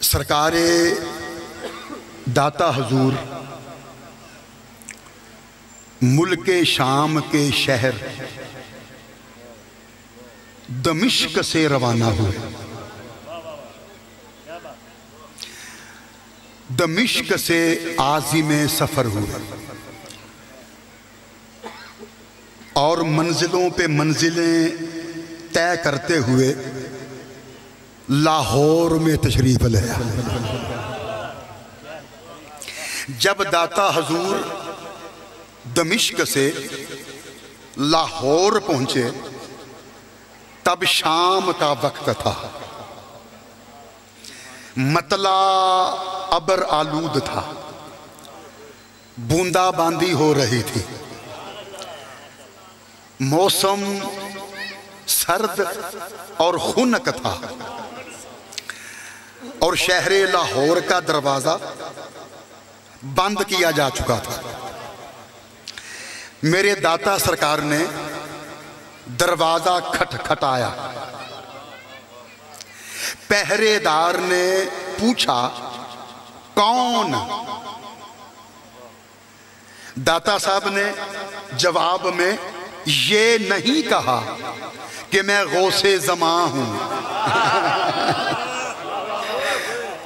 सरकारे दाता हजूर मुल्क शाम के शहर दमिश्क से रवाना हुए। दमिश्क से आज़िम सफ़र हुए और मंजिलों पे मंजिलें तय करते हुए लाहौर में तशरीफ लाया। जब दाता हजूर दमिश्क से लाहौर पहुंचे तब शाम का वक्त था। मतला अबर आलूद था, बूंदाबांदी हो रही थी, मौसम सर्द और खुनक था और शहरे लाहौर का दरवाजा बंद किया जा चुका था। मेरे दाता सरकार ने दरवाजा खटखटाया। पहरेदार ने पूछा, कौन? दाता साहब ने जवाब में ये नहीं कहा कि मैं गौसे जमा हूं।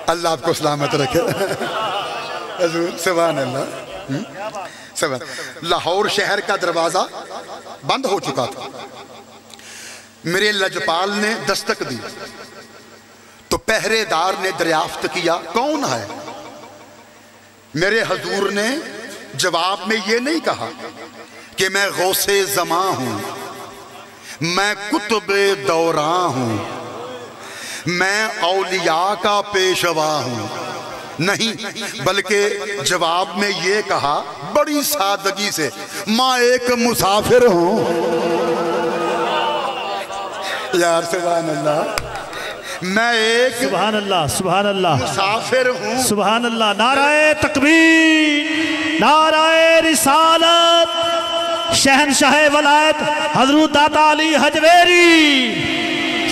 अल्लाह आपको सलामत रखे। सुभान अल्लाह। लाहौर शहर का दरवाजा बंद हो चुका था। मेरे लजपाल ने दस्तक दी तो पहरेदार ने दरियाफ्त किया, कौन है? मेरे हजूर ने जवाब में ये नहीं कहा कि मैं गौसे जमा हूं, मैं कुतुबे दौरा हूं, मैं औलिया का पेशवा हूं। नहीं, बल्कि जवाब में ये कहा बड़ी सादगी से, मैं एक मुसाफिर हूं। यार सुभान अल्लाह, मैं एक सुभान अल्लाह सुभान अल्लाह मुसाफिर हूं। सुभान अल्लाह। नाराए तकबीर, नाराए रिसालत, शहनशाह वलायत हजरत दाता अली हजवेरी।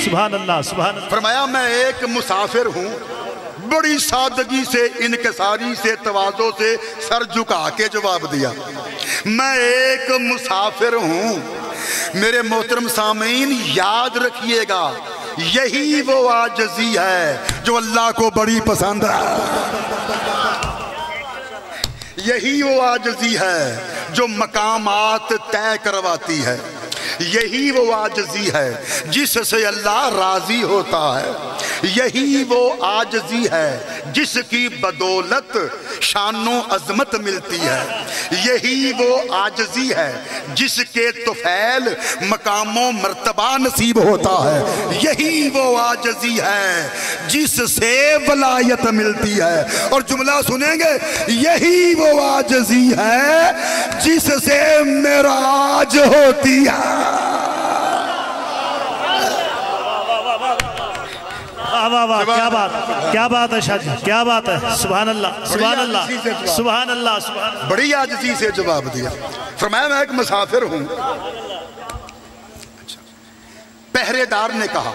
सुभान अल्लाह सुभान अल्लाह। फरमाया मैं एक मुसाफिर हूं। बड़ी सादगी से, इनकिसारी से, तवाज़ो से सर झुका के जवाब दिया, मैं एक मुसाफिर हूं। मेरे मोहतरम सामीन याद रखिएगा, यही वो आजिज़ी है जो अल्लाह को बड़ी पसंद है। यही वो आजिज़ी है जो मकामात तय करवाती है। यही वो आजिज़ी है जिससे अल्लाह राजी होता है। यही वो आजिज़ी है जिसकी बदौलत शानो अजमत मिलती है। यही वो आजिज़ी है जिसके तुफैल मकामों मर्तबा नसीब होता है। यही वो आजिज़ी है जिससे वलायत मिलती है। और जुमला सुनेंगे, यही वो आजिज़ी है जिससे मेराज होती है। वाह वाह, क्या बात है शाह जी, क्या बात है। सुभान अल्लाह सुभान अल्लाह सुभान अल्लाह सुभान। बड़ी आजिज़ी से जवाब दिया। फरमाया मैं एक मुसाफिर हूं। पहरेदार ने कहा,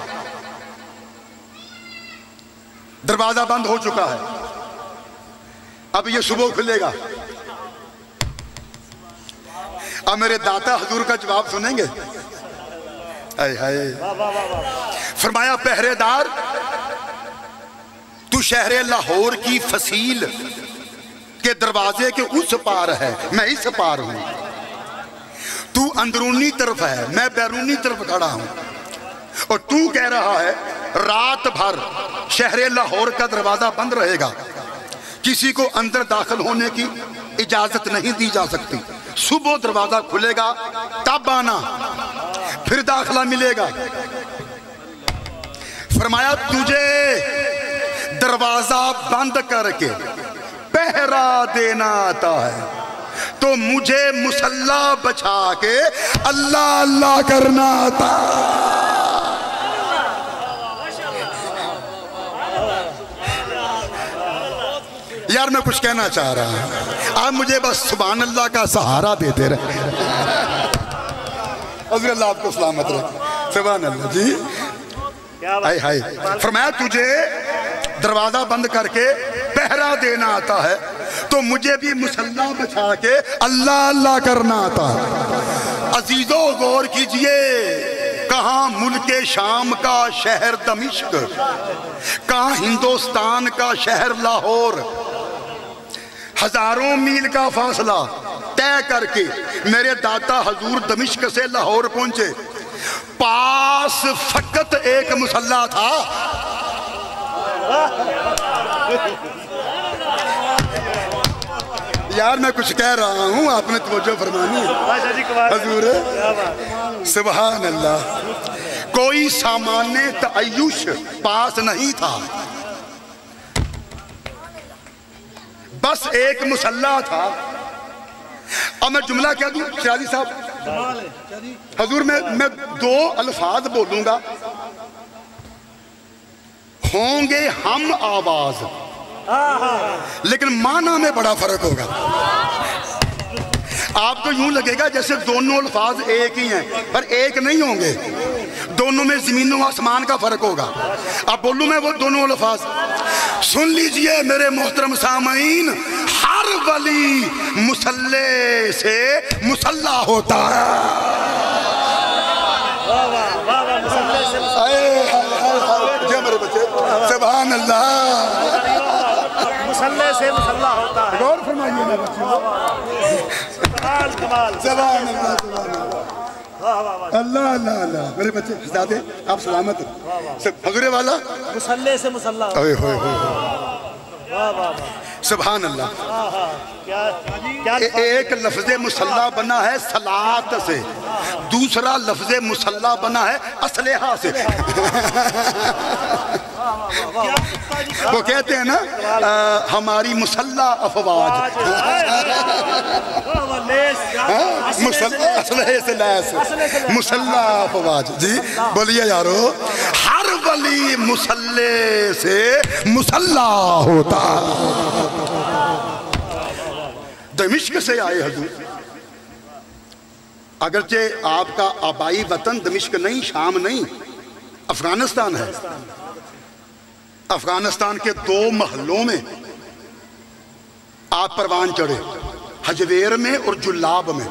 दरवाजा बंद हो चुका है, अब ये सुबह खुलेगा। अब मेरे दाता हजूर का जवाब सुनेंगे। हाय हाय। फरमाया पहरेदार, तू शहर लाहौर की फसील के दरवाजे के उस पार है, मैं इस पार हूं। तू अंदरूनी तरफ है, मैं बैरूनी तरफ खड़ा हूं। और तू कह रहा है रात भर शहर लाहौर का दरवाजा बंद रहेगा, किसी को अंदर दाखिल होने की इजाजत नहीं दी जा सकती। सुबह दरवाजा खुलेगा तब आना, फिर दाखिला मिलेगा। फरमाया तुझे दरवाजा बंद करके पहरा देना आता है, तो मुझे मुसल्ला बचा के अल्लाह अल्लाह करना आता। यार मैं कुछ कहना चाह रहा हूं, आप मुझे बस सुभान अल्लाह का सहारा देते रहे। अल्लाह आपको सलामत रहे। सुभान अल्लाह जी। हाय हाय। फरमाया तुझे दरवाजा बंद करके पहरा देना आता है, तो मुझे भी मुसल्ला बिछा के अल्लाह अल्लाह करना आता है। अजीजों गौर कीजिए, कहाँ मुल्के शाम का शहर दमिश्क, कहाँ हिंदुस्तान का शहर लाहौर, हजारों मील का फासला तय करके मेरे दाता हजूर दमिश्क से लाहौर पहुंचे। पास फकत एक मुसल्ला था। यार मैं कुछ कह रहा हूं, आपने तवज्जो फरमानी है हजूर। सुभान अल्लाह। कोई सामान्य तअय्युश पास नहीं था, बस एक मुसल्ला था। अब मैं जुमला क्या दूं शादी साहब? हजूर मैं दो अल्फाज बोलूंगा, होंगे हम आवाज, लेकिन माना में बड़ा फर्क होगा। आपको यूं लगेगा जैसे दोनों अल्फाज एक ही हैं, पर एक नहीं होंगे, दोनों में जमीनों आसमान का फर्क होगा। अब बोलूं मैं वो दोनों अल्फाज, सुन लीजिए मेरे मोहतरम सामीन। हर वली मुसल्ले से मुसल्ला होता है। जो मेरे बच्चे, सुभान अल्लाह, मुसल्ले से मुसल्ला होता है। गौर फरमाइए मेरे बच्चे। सुभान अल्लाह, अल्लाह अल्लाह अल्लाह। मेरे बच्चे ज़्यादा आप सलामत हजूरे वाला मुसल्ले से मुसल्ला। सुभान अल्लाह। एक लफ्ज़े मुसल्ला बना है सलात से, दूसरा लफ्ज़े मुसल्ला बना है असलेहा से। वो कहते हैं ना हमारी मुसल्ला अफवाज, असलहे से लैस, मुसल्ला अफवाज। जी बोलिए यारो, हर वली मुसल्ले से मुसल्ला होता। दमिश्क से आए हजूर, अगरचे आपका आबाई वतन दमिश्क नहीं, शाम नहीं, अफगानिस्तान है। अफगानिस्तान के दो महलों में आप परवान चढ़े, हजवेर में और जुलाब में।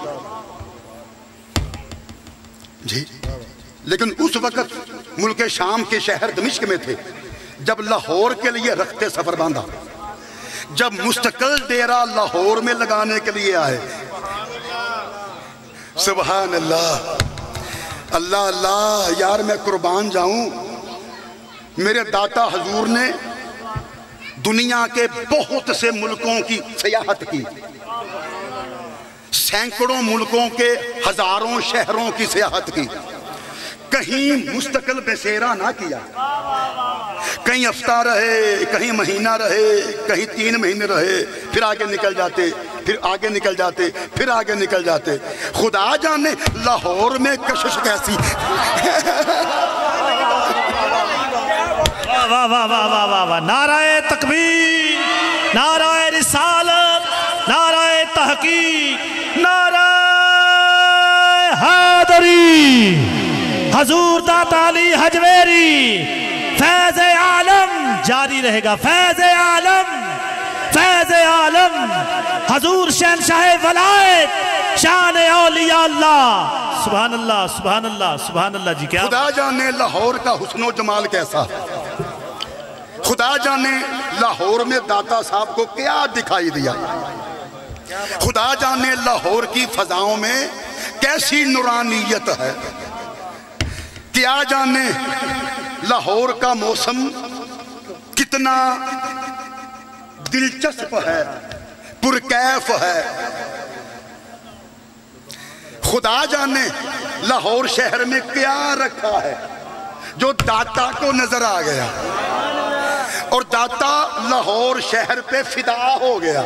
जी, लेकिन उस वक्त मुल्क शाम के शहर दमिश्क में थे जब लाहौर के लिए रखते सफर बांधा, जब मुस्तकिल डेरा लाहौर में लगाने के लिए आए। सुभान अल्लाह, अल्लाह अल्लाह। यार मैं कुर्बान जाऊं, मेरे दाता हजूर ने दुनिया के बहुत से मुल्कों की सियाहत की, सैकड़ों मुल्कों के हजारों शहरों की सियाहत की, कहीं मुस्तकिल बसेरा ना किया। कहीं हफ्ता रहे, कहीं महीना रहे, कहीं 3 महीने रहे, फिर आगे निकल जाते, फिर आगे निकल जाते, फिर आगे निकल जाते। खुदा जाने लाहौर में कशिश कैसी। वाह वाह वाह वाह वाह वाह। नाराए तकबीर, नाराए रिसालत, नाराए तहकीक, नाराए हैदरी। हजूर दाता अली हजवेरी, फैज़ आलम जारी रहेगा, फैज़ आलम, फैज़ आलम। हजूर शहंशाह वलायत, शान औलिया अल्लाह। सुभान अल्लाह, सुभान अल्लाह, सुभान अल्लाह। जी क्या खुदा जाने लाहौर का हुस्नो जमाल कैसा, खुदा जाने लाहौर में दाता साहब को क्या दिखाई दिया, खुदा जाने लाहौर की फजाओं में कैसी नूरानियत है, क्या जाने लाहौर का मौसम कितना दिलचस्प है, पुरकैफ है। खुदा जाने लाहौर शहर में क्या रखा है जो दाता को नजर आ गया, और दाता लाहौर शहर पे फिदा हो गया।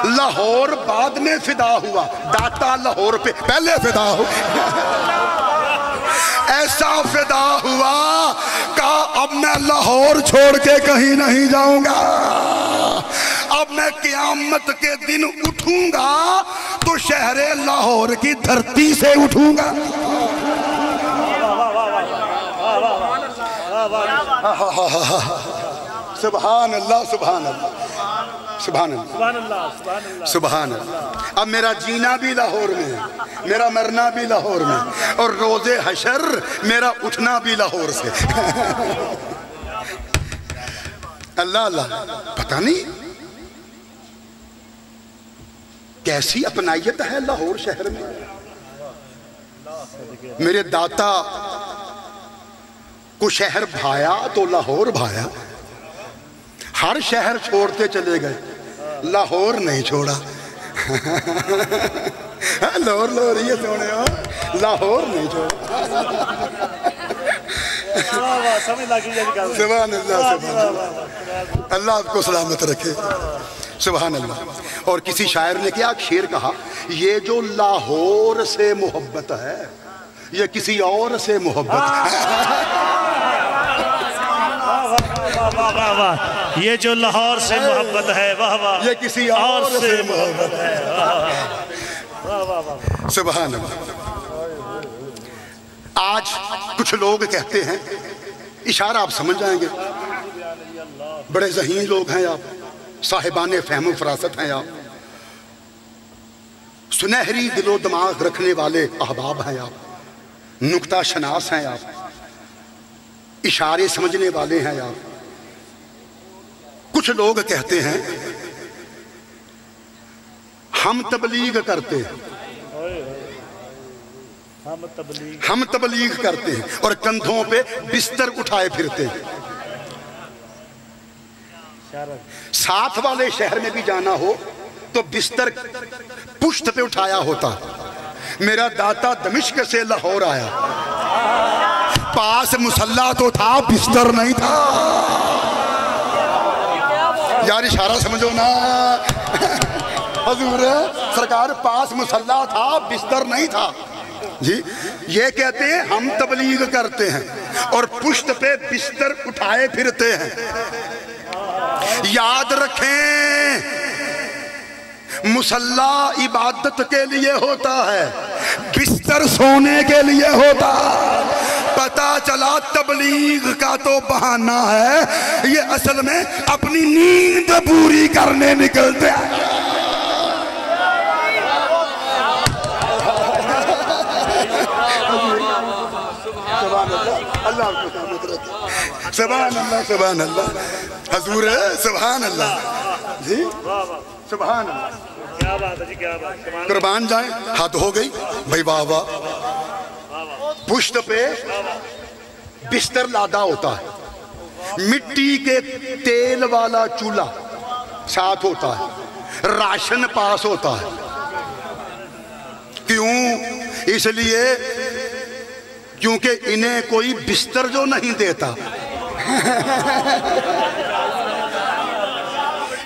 लाहौर बाद में फिदा हुआ, दाता लाहौर पे पहले फिदा हो। ऐसा फिदा हुआ कहा अब मैं लाहौर छोड़ के कहीं नहीं जाऊंगा, अब मैं क़यामत के दिन उठूंगा तो शहरे लाहौर की धरती से उठूंगा। सुभान अल्लाह, सुभान अल्लाह, सुभान अल्लाह, सुभान अल्लाह। अब मेरा जीना भी लाहौर में है, मेरा मरना भी लाहौर में, और रोजे हशर मेरा उठना भी लाहौर से। अल्लाह अल्लाह, पता नहीं कैसी अपनायत है लाहौर शहर में। मेरे दाता को शहर भाया तो लाहौर भाया। हर शहर छोड़ते चले गए, लाहौर नहीं छोड़ा। लाहौर लाहौर ये सोने हो, लाहौर नहीं छोड़ा। सुभान अल्लाह, सुभान अल्लाह, अल्लाह आपको सलामत रखे। सुभान अल्लाह। और किसी शायर ने क्या शेर कहा, ये जो लाहौर से मोहब्बत है ये किसी और से मोहब्बत है। ये जो लाहौर से मोहब्बत है, वाह वाह, ये किसी और से मोहब्बत है। सुभान अल्लाह। आज कुछ लोग कहते हैं, इशारा आप समझ जाएंगे, बड़े ज़हीन लोग हैं आप, साहिबाने फहम फरासत हैं आप, सुनहरी दिलो दिमाग रखने वाले अहबाब हैं आप, नुक्ता शनास हैं आप, इशारे समझने वाले हैं आप। कुछ लोग कहते हैं हम तबलीग करते हैं, हम तबलीग करते हैं और कंधों पे बिस्तर उठाए फिरते हैं। साथ वाले शहर में भी जाना हो तो बिस्तर पुश्त पे उठाया होता। मेरा दाता दमिश्क से लाहौर आया, पास मुसल्ला तो था, बिस्तर नहीं था। यार इशारा समझो ना। हजूर सरकार, पास मुसल्ला था, बिस्तर नहीं था जी। ये कहते हैं हम तबलीग करते हैं और पुश्त पे बिस्तर उठाए फिरते हैं। याद रखें, मुसल्ला इबादत के लिए होता है, बिस्तर सोने के लिए होता। पता चला तबलीग का तो बहाना है, ये असल में अपनी नींद पूरी करने निकलते हैं। अल्लाह को सहमत रखे। सुभान अल्लाह, सुभान अल्लाह। हजूर सुभान अल्लाह जी, सुभान अल्लाह। क्या बात है जी, क्या बात। कुर्बान जाए, हद हो गई भाई, वाह वाह। पुश्त पे बिस्तर लादा होता है, मिट्टी के तेल वाला चूल्हा साथ होता है, राशन पास होता है। क्यों? इसलिए क्योंकि इन्हें कोई बिस्तर जो नहीं देता,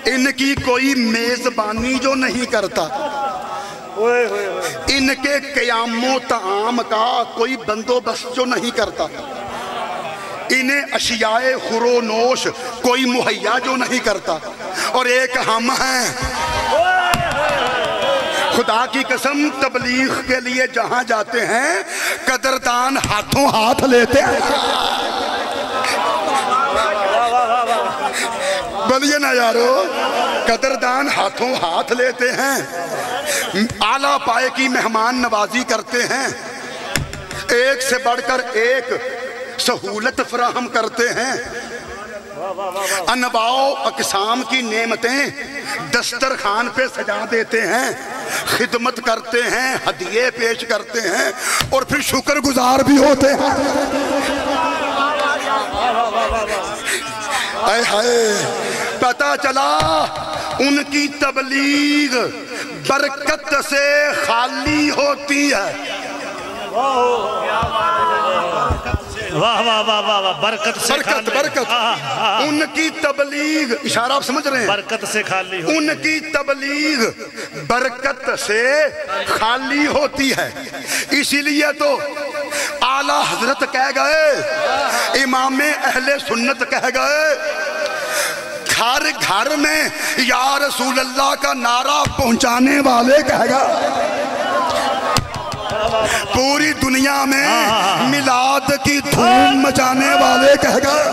इनकी कोई मेजबानी जो नहीं करता, इनके क़यामो ताम का कोई बंदोबस्त जो नहीं करता, इन्हें अशियाए खुरोनोश कोई मुहैया जो नहीं करता, और एक हम हैं। खुदा की कसम, तबलीग के लिए जहां जाते हैं कदरदान हाथों हाथ लेते हैं। बोलिए ना यारो, कदरदान हाथों हाथ लेते हैं, आला पाए की मेहमान नवाजी करते हैं, एक से बढ़कर एक सहूलत फराहम करते हैं, अनवाओ अक़साम की नेमतें दस्तरखान पे सजा देते हैं, खिदमत करते हैं, हदिये पेश करते हैं और फिर शुक्रगुजार भी होते हैं। हाय हाय, पता चला उनकी तबलीग बरकत से खाली होती है। वाह वाह वाह वाह वाह, बरकत से बरकत बरकत। उनकी तबलीग, इशारा आप समझ रहे हैं, बरकत से खाली होती। उनकी तबलीग बरकत से खाली होती है। इसीलिए तो आला हजरत कह गए, इमामे अहले सुन्नत कह गए, घर घर में या रसूल अल्लाह का नारा पहुंचाने वाले कह गए। पूरी दुनिया में मिलाद की धूम मचाने वाले कह गए।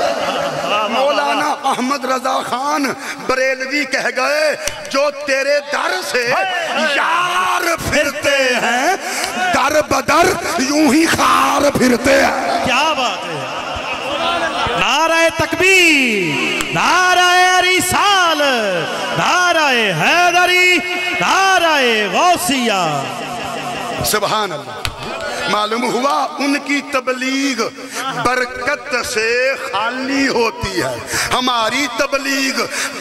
मौलाना अहमद रजा खान बरेलवी कह गए, जो तेरे दर से यार फिरते हैं, दर बदर यूं ही खार फिरते हैं। क्या बात है। नाराए तकबीर, नाराए रिसाल, नाराए हैदरी, नाराए गौसिया। सुभान अल्लाह। मालूम हुआ उनकी तबलीग बरकत से खाली होती है, हमारी तबलीग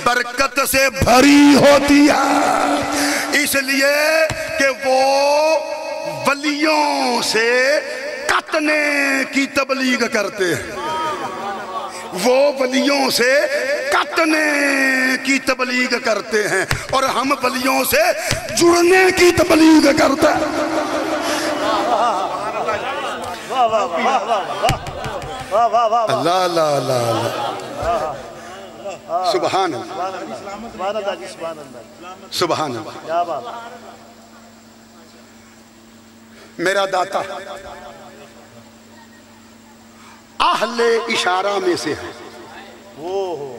बरकत से भरी होती है। इसलिए कि वो वलियों से कतने की तबलीग करते हैं, वो वलियों से कतने की तबलीग करते हैं, और हम वलियों से जुड़ने की तबलीग करते हैं। अल्लाह अल्लाह अल्लाह, सुभान सुभान। मेरा दाता अहले इशारा में से है।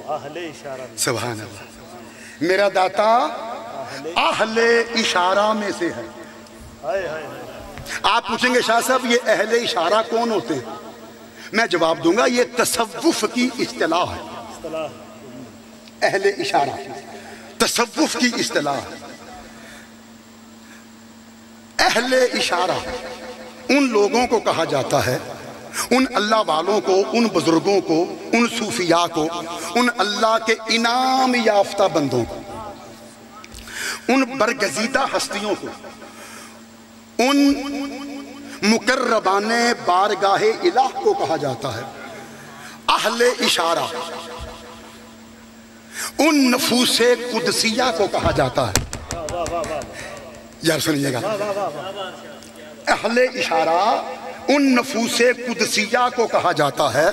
अहले इशारा, सुभान अल्लाह। मेरा दाता अहले इशारा में से है। आप पूछेंगे शाह साहब ये अहले इशारा कौन होते हैं? मैं जवाब दूंगा, ये तसव्वुफ की इस्तिलाह है। अहले इशारा तसव्वुफ की इस्तिलाह है। अहले इशारा उन लोगों को कहा जाता है, उन अल्लाह वालों को, उन बुजुर्गों को, उन सूफिया को, उन अल्लाह के इनाम याफ्ता बंदों को, उन बरगजीदा हस्तियों को, उन मुकर्रबाने बारगाहे इलाह को कहा जाता है अहले इशारा। उन नफूसे कुदसिया को कहा जाता है। यार सुनिएगा, अहले इशारा उन नफूसे कुदसिया को कहा जाता है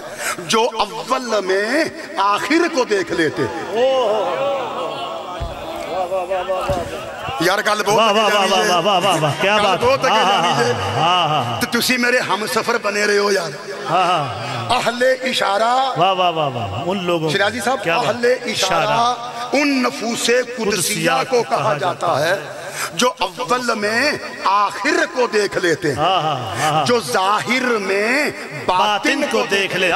जो अव्वल में आखिर को देख लेते। यार गल बहुत, क्या बात, तो तुसी मेरे हम सफर बने रहे हो यार। अहले इशारा, वाह वाह वाह वाह, उन लोगों, शिराजी साहब, अहले इशारा उन नफूसे कुदसिया को कहा जाता है जो अव्वल में आखिर को देख लेते हैं, जो जाहिर में बातिन को देख ले,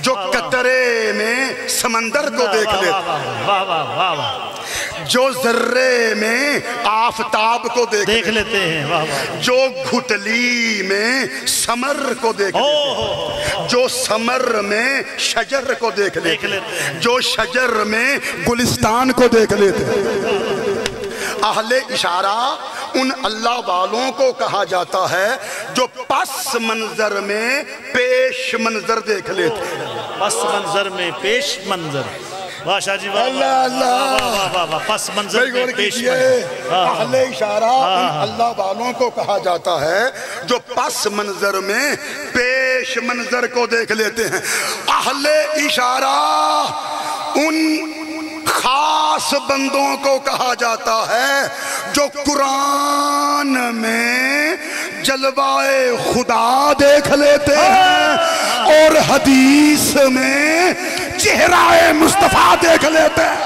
जो कतरे में समंदर को देख लेते, जो जर्रे में आफताब को देख लेते हैं, जो घुटली में समर को देख लेते हैं, जो समर में शजर को देख लेते हैं, जो शजर में गुलिस्तान को देख लेते हैं। अहले इशारा उन अल्लाह वालों को कहा जाता है जो पस मंजर में पेश मंजर देख लेते हैं। पस मंजर में पेश मंजर, वाह शाह जी, अल्लाह अल्लाह, पस मंजर में पेश मंजर। अहले इशारा उन अल्लाह वालों को कहा जाता है जो पस मंजर में पेश मंजर को देख लेते हैं। अहले इशारा उन खास बंदों को कहा जाता है जो कुरान में जलवाए खुदा देख लेते हैं और हदीस में चेहराए मुस्तफा देख लेते हैं।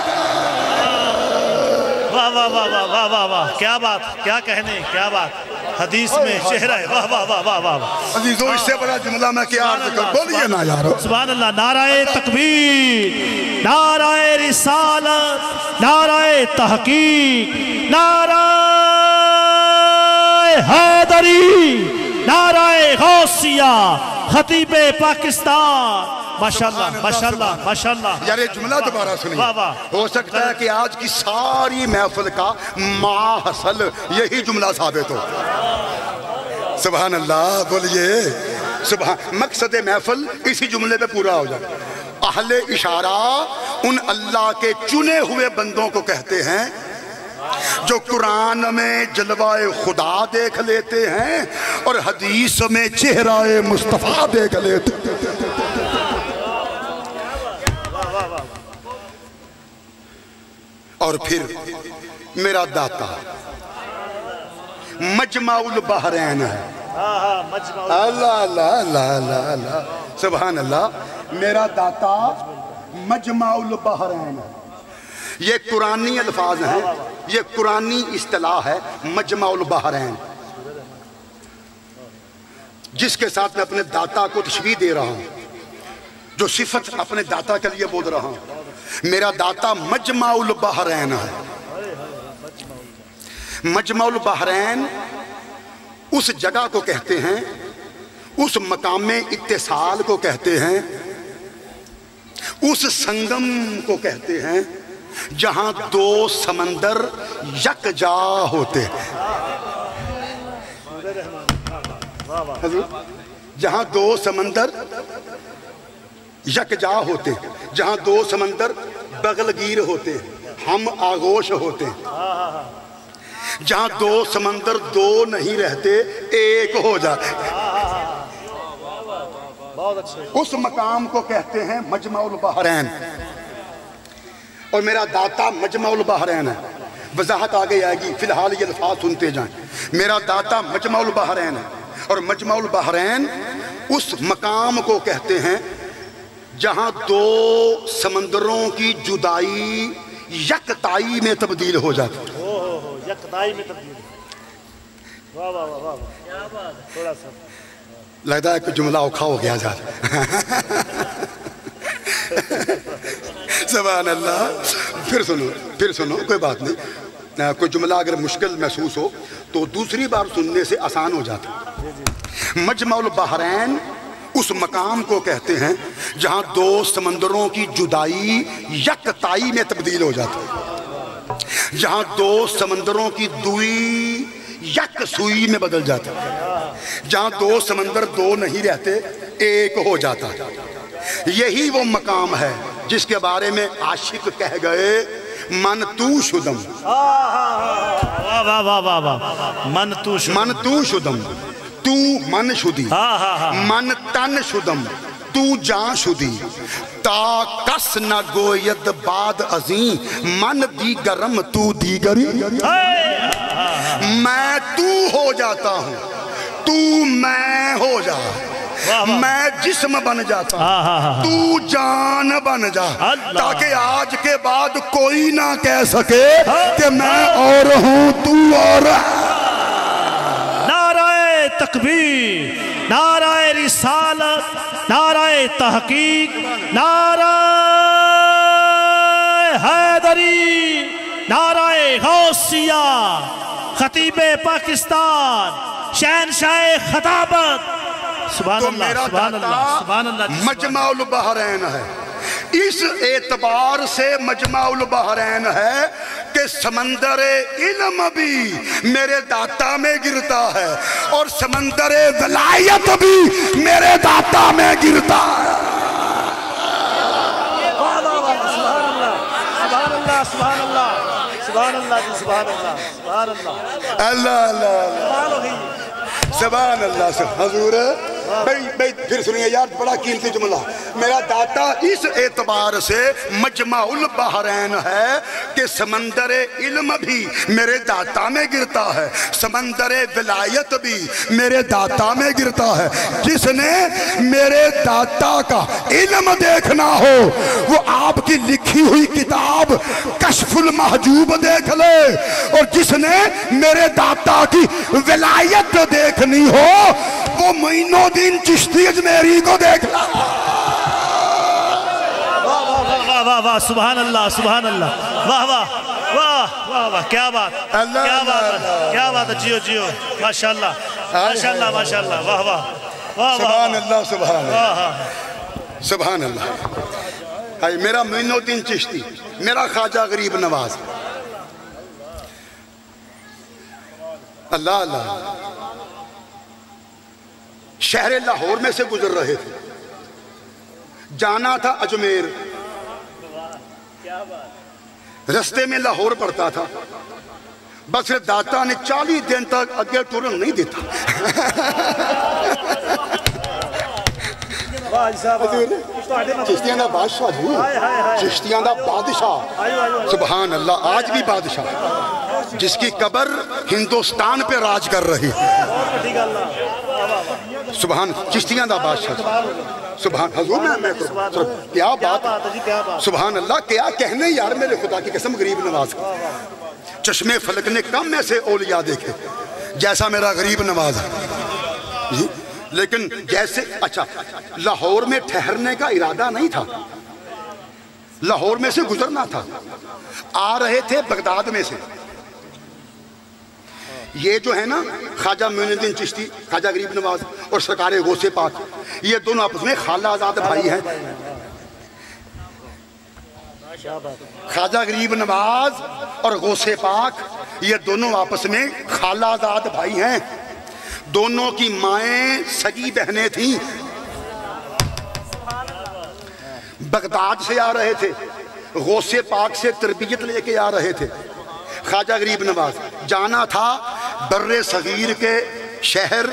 वाह वाह वाह वाह वाह वाह वाह, क्या बात, क्या कहने, क्या बात, हदीस में चेहरा है, वाह वाह वाह वाह वाह। अजीजों, इससे बड़ा जुमला मैं क्या अर्ज कर, बोलिए ना यारो। सुभान अल्लाह। नाराए तकबीर, नाराए रिसालत, नाराए तहकीक, नाराए हैदरी, नाराए गौसिया, खतीबे पाकिस्तान। माशाल्लाह माशाल्लाह माशाल्लाह। यार ये जुमला दोबारा सुनिए। हो सकता है कि आज की सारी महफिल का माहसल यही जुमला साबित हो। सुभान अल्लाह, बोलिए सुभान। मकसद महफिल इसी जुमले पे पूरा हो जाए। अहले इशारा उन अल्लाह के चुने हुए बंदों को कहते हैं जो कुरान में जलवाए खुदा देख लेते हैं और हदीस में चेहराए मुस्तफा देख लेते हैं। और फिर मेरा दाता मजमाउल बहरैन है। अल्लाह अल्लाह अल्लाह अल्लाह अल्लाह, सुभान अल्लाह। मेरा दाता मजमाउल बहरैन है। ये कुरानी अल्फाज हैं, ये कुरानी इस्तिलाह है मजमाउल बहरैन, जिसके साथ मैं अपने दाता को तशबीह दे रहा हूं, जो सिफत अपने दाता के लिए बोल रहा हूं। मेरा दाता मजमाउल बहरैन है। मजमाउल बहरैन उस जगह को कहते हैं, उस मकाम में इत्तिसाल को कहते हैं, उस संगम को कहते हैं जहां दो समंदर यकजा होते हैं। जहां दो समंदर यकजा होते हैं, जहां दो समंदर बगलगीर होते हैं, हम आगोश होते हैं, जहां दो समंदर दो नहीं रहते, एक हो जाते। उस मकाम को कहते हैं मजमाउल बहरैन। और मेरा दाता मजमाउल बहरैन है। वजाहत आगे आएगी, फिलहाल ये अल्फाज सुनते जाएं। मेरा दाता मजमाउल बहरैन है। और मजमाउल बहरैन उस मकाम को कहते हैं जहां दो समंदरों की जुदाई यकताई में तब्दील हो जाती है। यकताई में तब्दील। वाह वाह वाह वाह, थोड़ा सा लगता है कि जुमला औखा हो गया जा सुभान अल्लाह। फिर सुनो, कोई बात नहीं। कोई जुमला अगर मुश्किल महसूस हो तो दूसरी बार सुनने से आसान हो जाता। मजमाउल बहरैन उस मकाम को कहते हैं जहां दो समंदरों की जुदाई यकताई में तब्दील हो जाती है, जहां दो समंदरों की दुई यक सुई में बदल जाता है, जहां दो समंदर दो नहीं रहते, एक हो जाता है। यही वो मकाम है जिसके बारे में आशिक कह गए मन तू शुदम। वाह वाह वाह वाह वाह, मन तू शुदम, तू मन शुदी, मन तन शुदम, तू जा शुदी, ता कस न गोयद बाद अजी, मन दी गरम तू दी गरी। मैं तू हो जाता हूं, तू मैं हो जा, मैं जिस्म बन जाता हूं, तू जान बन जा, ताकि आज के बाद कोई ना कह सके कि मैं और हूं तू और। नाराए तकबीर, नाराए रिसालत, नाराए तहकीक, नाराए हैदरी, नाराए गौसिया, खतीबे पाकिस्तान, शहनशाह खताबत। सुभान अल्लाह, सुभान अल्लाह, सुभान अल्लाह। मजमाउल बहरैन है। इस एतबार से मजमाउल बहरैन है कि समंदर इल्म भी मेरे दाता में गिरता है और समंदर वलायत भी मेरे दाता में गिरता है। सुभान अल्लाह, सुभान अल्लाह जी, सुभान अल्लाह, सुभान अल्लाह, अल्लाह अल्लाह, सुभान अल्लाह। हजूर भाई फिर सुनिए यार, बड़ा कीमती जुमला। मेरा दाता इस एतबार से मजमाउल बहरैन है कि समंदर इल्म भी मेरे दाता में गिरता है, समंदर विलायत भी मेरे दाता में गिरता है। जिसने मेरे दाता का इल्म देखना हो वो आपकी लिखी हुई किताब कश्फुल महजूब देख ले, और जिसने मेरे दाता की विलायत देखनी हो वो मोइनुद्दीन चिश्ती अजमेरी को देख ला। वाह वाह वाह, सुभान अल्लाह, सुभान अल्लाह, वाह वाह वाह वाह वाह, क्या बात, क्या बात, क्या बात है। जियो जियो, माशाल्लाह माशाल्लाह माशाल्लाह, वाह वाह वाह, सुभान अल्लाह, सुभान अल्लाह, सुभान अल्लाह। हाय मेरा मोइनुद्दीन चिश्ती, मेरा ख्वाजा गरीब नवाज। अल्लाह अल्लाह। शहर लाहौर में से गुजर रहे थे, जाना था अजमेर, रास्ते में लाहौर पड़ता था। बस दाता ने 40 दिन तक अगे टुरन नहीं देता। चिश्तियां दा बादशाह जी, चिश्तियां दा बादशाह, सुभान अल्लाह। आज भी बादशाह जिसकी कब्र हिंदुस्तान पे राज कर रही। सुभान चिश्तियां दा बादशाह, सुभान हजूर मैं क्या बात सुभान अल्लाह, क्या कहने यार मेरे खुदा की कसम। गरीब नवाज चश्मे फलक ने कम ऐसे औलिया देखे जैसा मेरा गरीब नवाज है जी। लेकिन जैसे अच्छा लाहौर में ठहरने का इरादा नहीं था, लाहौर में से गुजरना था, आ रहे थे बगदाद में से। ये जो है ना ख्वाजा मोइनुद्दीन चिश्ती, ख्वाजा गरीब नवाज और सरकार गौसे पाक, ये दोनों आपस में खाला आजाद भाई हैं। ख्वाजा गरीब नवाज और गौसे पाक ये दोनों आपस में खाला आजाद भाई हैं। दोनों की माएँ सगी बहनें थीं। बगदाद से आ रहे थे, गौसे पाक से तरबियत लेके आ रहे थे। ख्वाजा गरीब नवाज जाना था बर्रे सगीर के शहर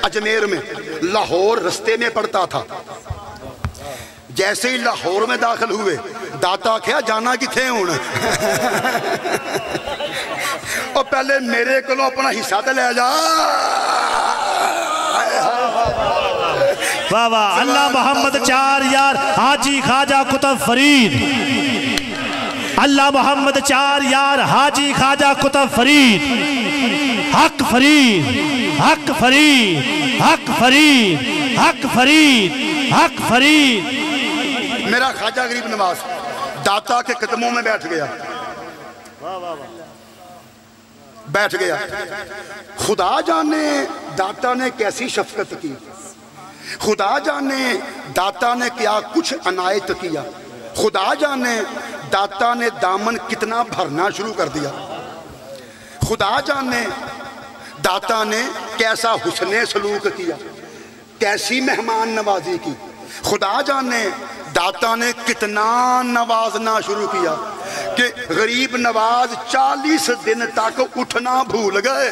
अजमेर में, लाहौर रस्ते में पड़ता था। जैसे ही लाहौर में दाखिल हुए दाता क्या जाना किथे हुण और पहले मेरे को अपना हिस्सा तो ले जा। वाह वाह, अल्लाह मोहम्मद 4 यार हाजी ख्वाजा कुतुब फरीद, अल्लाह मोहम्मद 4 यार हाजी ख्वाजा कुतुब फरीद, हक फरीद, हक फरीद, हक फरीद, हक फरीद, हक फरीद। मेरा ख्वाजा गरीब नवाज दाता के कदमों में बैठ गया, बैठ गया। खुदा जाने दाता ने कैसी शफकत की, खुदा जाने दाता ने क्या कुछ अनायत किया, खुदा जाने दाता ने दामन कितना भरना शुरू कर दिया, खुदा जाने दाता ने कैसा हुस्ने सलूक किया, कैसी मेहमान नवाजी की। खुदा जाने दाता ने कितना नवाजना शुरू किया कि गरीब नवाज 40 दिन तक उठना भूल गए।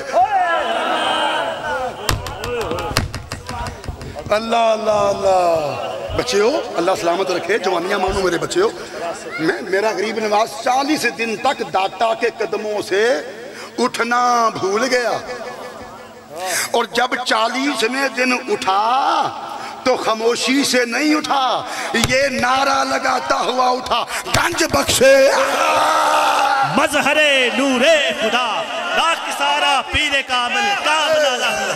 अल्लाह अल्लाह अल्लाह। बच्चों अल्लाह सलामत रखे, जवानियां मानो मेरे बच्चों। मेरा गरीब नवाज 40 दिन तक दाता के कदमों से उठना भूल गया। और जब 40वें दिन उठा तो खामोशी से नहीं उठा, ये नारा लगाता हुआ उठा, गंज बख्शे मजहरे नूरे खुदा सारा पीरे कामिल कामिल।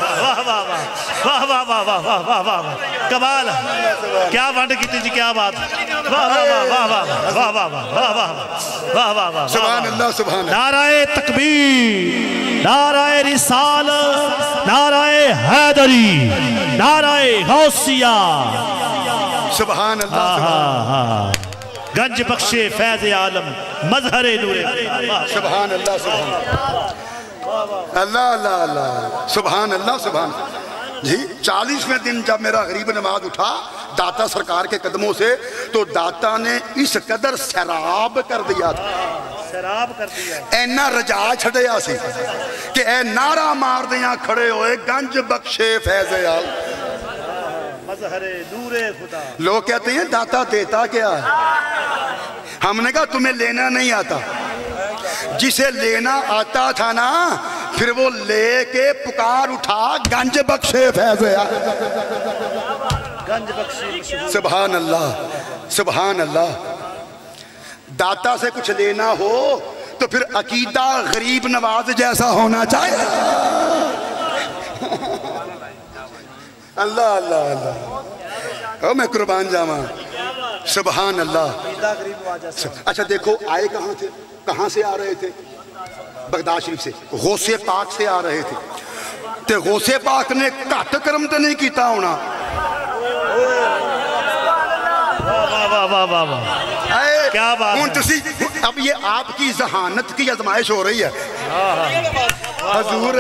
वाह वाह वाह वाह वाह वाह वाह वाह वाह वाह वाह, कमाल, क्या वंड की जी, क्या बात। वाह वाह वाह वाह वाह वाह वाह वाह वाह वाह वाह वाह, सुभान अल्लाह सुभान। नाराए तकबीर, नाराए रिसालत, नाराए हैदरी, नाराए गौसिया, सुभान अल्लाह। गंज बख्शे फैज़ आलम मजहरे नूरे, सुभान अल्लाह सुभान अल्लाह अल्लाह अल्लाह, सुभान अल्लाह सुभान जी। 40वें दिन जब मेरा गरीब नवाज उठा दाता सरकार के कदमों से, तो दाता ने इस कदर सैराब कर दिया, सैराब कर दिया, ऐना रजा छड़िया सी कि ए नारा मार दिया खड़े होए, गंज बख्शे फैज़ आलम मजहरे नूरे खुदा। लोग कहते हैं दाता देता क्या है? हमने कहा तुम्हें लेना नहीं आता, जिसे लेना आता था ना फिर वो लेके पुकार उठा, गंज बख्शे फैज़ गंज बख्शे। सुभान अल्लाह सुभान अल्लाह। दाता से कुछ लेना हो तो फिर अकीदा गरीब नवाज जैसा होना चाहिए। अल्लाह अल्लाह अल्लाह, मैं कुर्बान जावा। सुभान अल्लाह। अच्छा देखो आए कहाँ थे, कहाँ से आ रहे थे? बगदाद शरीफ से, गौसे पाक से आ रहे थे। तो गौसे पाक ने घट कर्म तो नहीं किया होना। क्या बात। अब ये आपकी जहानत की आजमाइश हो रही है। हजूर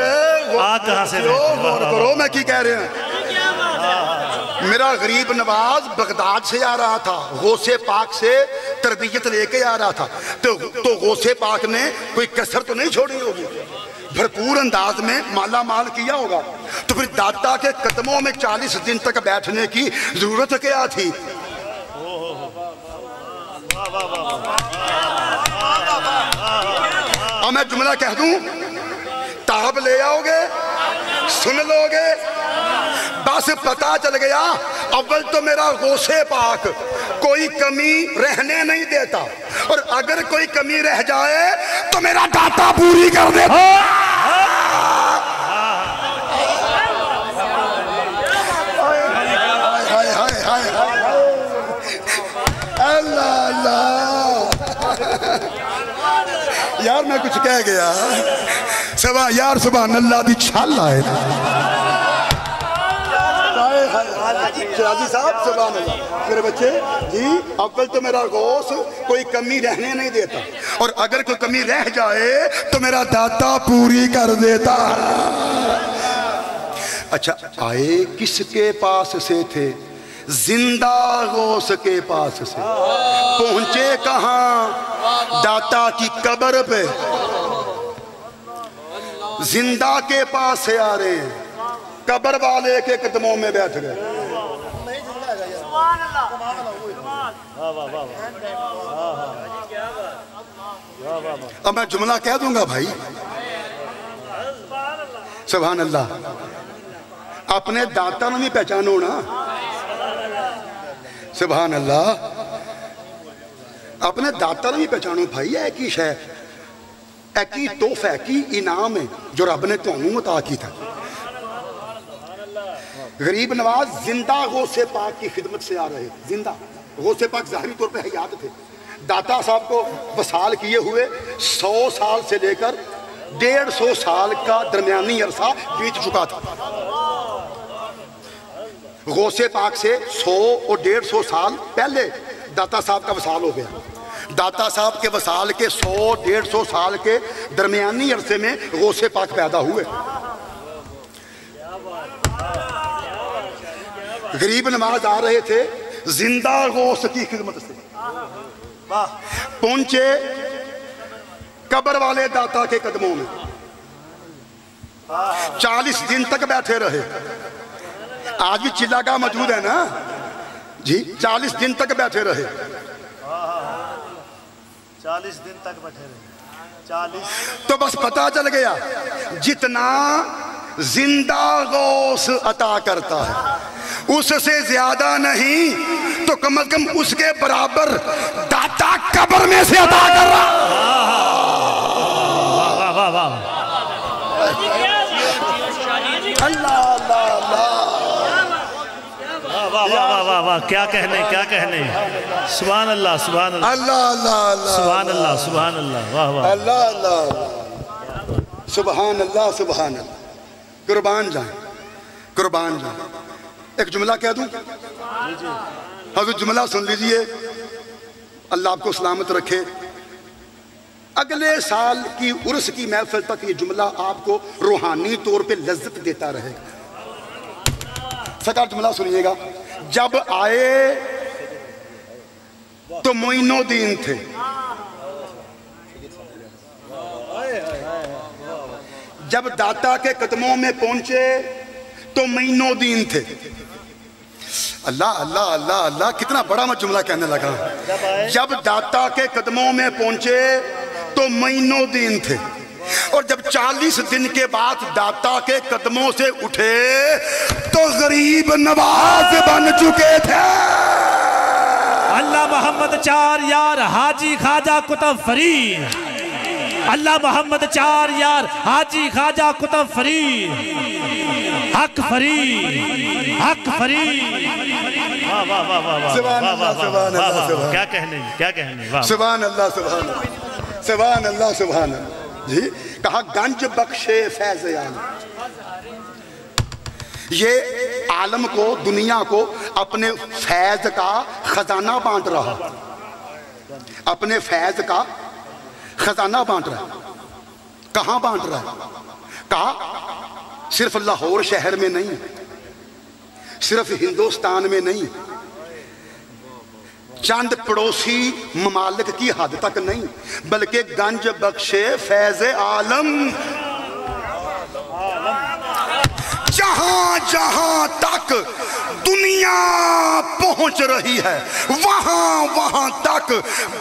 कहाँ से करो, मैं की कह रहे हैं। मेरा गरीब नवाज बगदाद से आ रहा था, गौसे पाक से तरबियत लेके आ रहा था। तो गौसे पाक ने कोई कसर तो नहीं छोड़ी होगी, भरपूर अंदाज में माला माल किया होगा। तो फिर दाता के कदमों में 40 दिन तक बैठने की जरूरत क्या थी? और मैं जुमला कह दूं, ताब ले आओगे, सुन लोगे, बस पता चल गया, अव्वल तो मेरा गौसे पाक कोई कमी रहने नहीं देता, और अगर कोई कमी रह जाए तो मेरा दाता पूरी कर देता। अल्लाह अल्लाह, यार मैं कुछ कह गया सबा यार, सुभान अल्लाह दी छाल आए साहब, सुभान अल्लाह। मेरे बच्चे जी, अव्वल तो मेरा गौस कोई कमी रहने नहीं देता, और अगर कोई कमी रह जाए तो मेरा दाता पूरी कर देता। अच्छा, आए किसके पास से थे? जिंदा गौस के पास से। पहुंचे कहां? दाता की कब्र पे। जिंदा के पास से आ रहे हैं, कब्र वाले के कदमों में बैठ गए। अब मैं जुमला कह दूंगा भाई, सुभान अल्लाह। अपने दाता ने भी पहचानो ना, सुभान अल्लाह। अपने दाता ने भी पहचानो भाई, है की शै, एक ही तोहफा, एक ही इनाम है जो रब ने तुहानू अता कीता। गरीब नवाज जिंदा गौसे पाक की खिदमत से आ रहे, जिंदा गौसे पाक जाहिरी तौर पे हयात थे। दाता साहब को वसाल किए हुए 100 साल से लेकर 150 साल का दरमियानी अरसा बीत चुका था। गौसे पाक से 100 और 150 साल पहले दाता साहब का वसाल हो गया। दाता साहब के वसाल के 100-150 साल के दरमियानी अरसे में गौसे पाक पैदा हुए। गरीब नवाज आ रहे थे जिंदा गौस की खिदमत से, पहुंचे कब्र वाले दाता के कदमों में। 40 दिन तक बैठे रहे। आज भी चिल्लागा मौजूद है ना जी, 40 दिन तक बैठे रहे। 40 दिन तक बैठे रहे। 40। तो बस पता चल गया, जितना जिंदा गौस अता करता है उससे ज्यादा नहीं तो कम से कम उसके बराबर दाता कब्र में से अता कर रहा। अल्लाह अल्लाह वाह वाह, क्या कहने, क्या कहने। सुभान अल्लाह, सुभान अल्लाह, अल्लाह अल्लाह, सुभान अल्लाह, सुभान अल्लाह, वाह वाह, अल्लाह अल्लाह, सुभान अल्लाह, सुभान अल्लाह। कुर्बान जाए, कुर्बान जाए। एक जुमला कह दूं? हजूर जुमला सुन लीजिए, अल्लाह आपको सलामत रखे। अगले साल की उर्स की महफिल तक ये जुमला आपको रूहानी तौर पे लज्जत देता रहेगा। सरकार जुमला सुनिएगा। जब आए तो मोइनुद्दीन थे, जब दाता के कदमों में पहुंचे तो मोइनुद्दीन थे। अल्लाह अल्लाह अल्लाह अल्लाह, कितना बड़ा मैं जुमला कहने लगा। जब दाता के कदमों में पहुंचे तो मोइनुद्दीन थे, और जब 40 दिन के बाद दाता के कदमों से उठे तो गरीब नवाज बन चुके थे। अल्लाह मोहम्मद 4 यार हाजी ख्वाजा कुतुब फरीद, अल्लाह मोहम्मद 4 यार हाजी ख्वाजा कुतुब फरीद, हक फरीद, हक फरीद। वाह वाह वाह वाह, सुभान अल्लाह, सुभान अल्लाह, क्या कहने, क्या कहने। वाह, सुभान अल्लाह, सुभान अल्लाह, सुभान अल्लाह, सुभान अल्लाह जी। कहा गंज बख्शे फैज आलम, ये आलम को, दुनिया को अपने फैज का खजाना बांट रहा, अपने फैज का खजाना बांट रहा है। कहां बांट रहा है? कहा सिर्फ लाहौर शहर में नहीं, सिर्फ हिंदुस्तान में नहीं, चंद पड़ोसी ममालिक की हद तक नहीं, बल्कि गंज बख्शे फैज आलम, जहां जहां तक दुनिया पहुंच रही है वहां वहां तक